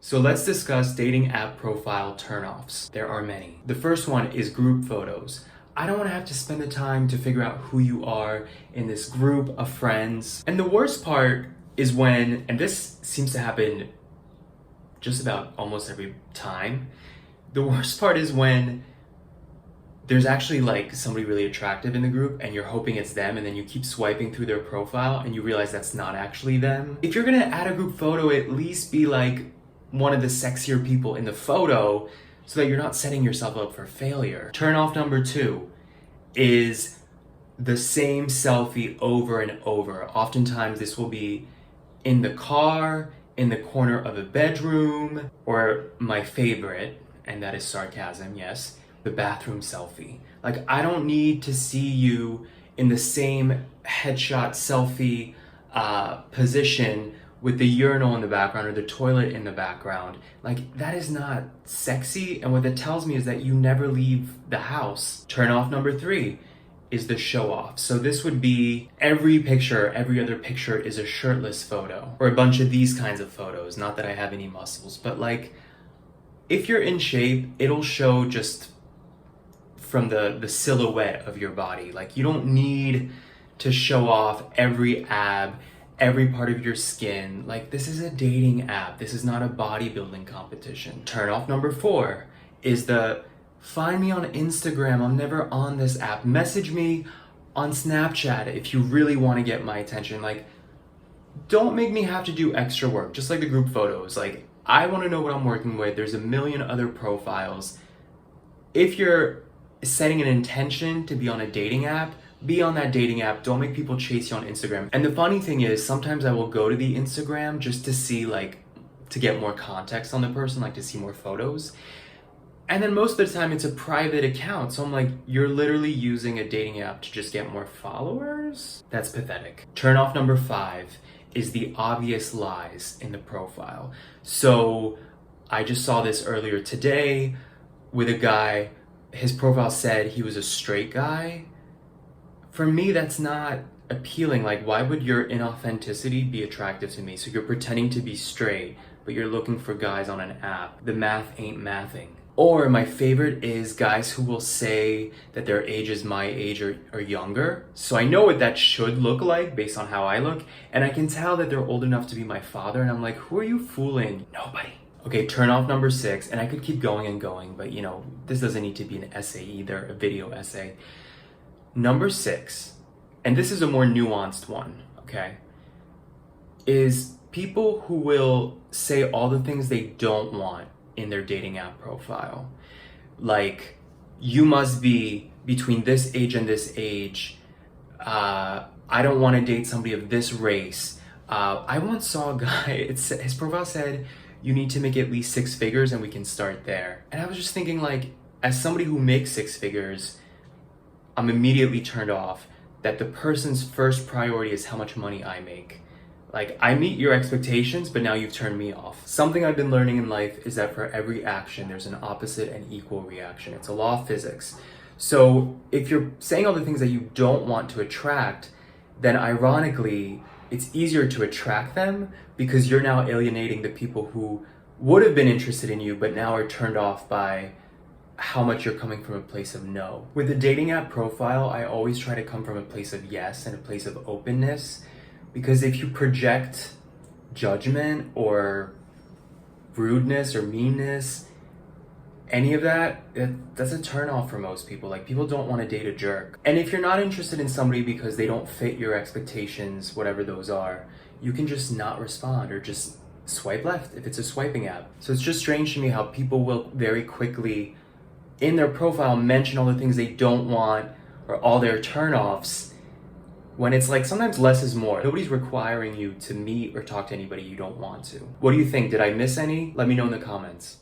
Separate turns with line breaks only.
So let's discuss dating app profile turnoffs. There are many. The first one is group photos. I don't want to have to spend the time to figure out who you are in this group of friends. And the worst part is when, and this seems to happen just about almost every time, the worst part is when there's actually like somebody really attractive in the group and you're hoping it's them, and then you keep swiping through their profile and you realize that's not actually them. If you're gonna add a group photo, at least be like one of the sexier people in the photo so that you're not setting yourself up for failure. Turn off number 2 is the same selfie over and over. Oftentimes this will be in the car, in the corner of a bedroom, or my favorite, and that is sarcasm, yes, the bathroom selfie. Like, I don't need to see you in the same headshot selfie position with the urinal in the background or the toilet in the background. Like, that is not sexy, and what that tells me is that you never leave the house. Turn off number 3 is the show off. So this would be every picture, every other picture is a shirtless photo, or a bunch of these kinds of photos. Not that I have any muscles, but like, if you're in shape, it'll show just from the silhouette of your body. Like, you don't need to show off every ab, every part of your skin. Like, this is a dating app. This is not a bodybuilding competition. Turn off number 4 is the find me on Instagram. I'm never on this app. Message me on Snapchat if you really want to get my attention. Like, don't make me have to do extra work. Just like the group photos. Like, I want to know what I'm working with. There's a million other profiles. If you're setting an intention to be on a dating app, be on that dating app. Don't make people chase you on Instagram. And the funny thing is, sometimes I will go to the Instagram just to see, like, to get more context on the person, like to see more photos. And then most of the time it's a private account. So I'm like, you're literally using a dating app to just get more followers? That's pathetic. Turn off number 5 is the obvious lies in the profile. So I just saw this earlier today with a guy. His profile said he was a straight guy. For me, that's not appealing. Like, why would your inauthenticity be attractive to me? So you're pretending to be straight, but you're looking for guys on an app. The math ain't mathing. Or my favorite is guys who will say that their age is my age or younger. So I know what that should look like based on how I look, and I can tell that they're old enough to be my father, and I'm like, who are you fooling? Nobody. Okay, turn off number 6, and I could keep going and going, but you know, this doesn't need to be an essay either, a video essay. Number 6, and this is a more nuanced one, okay, is people who will say all the things they don't want in their dating app profile. Like, you must be between this age and this age. I don't want to date somebody of this race. I once saw a guy, his profile said, you need to make at least 6 figures and we can start there. And I was just thinking, like, as somebody who makes 6 figures, I'm immediately turned off that the person's first priority is how much money I make. Like, I meet your expectations, but now you've turned me off. Something I've been learning in life is that for every action, there's an opposite and equal reaction. It's a law of physics. So if you're saying all the things that you don't want to attract, then ironically, it's easier to attract them because you're now alienating the people who would have been interested in you, but now are turned off by how much you're coming from a place of no. With the dating app profile, I always try to come from a place of yes and a place of openness, because if you project judgment or rudeness or meanness, any of that, that's a turnoff for most people. Like, people don't want to date a jerk. And if you're not interested in somebody because they don't fit your expectations, whatever those are, you can just not respond or just swipe left if it's a swiping app. So it's just strange to me how people will very quickly in their profile mention all the things they don't want or all their turnoffs, when it's like sometimes less is more. Nobody's requiring you to meet or talk to anybody you don't want to. What do you think? Did I miss any? Let me know in the comments.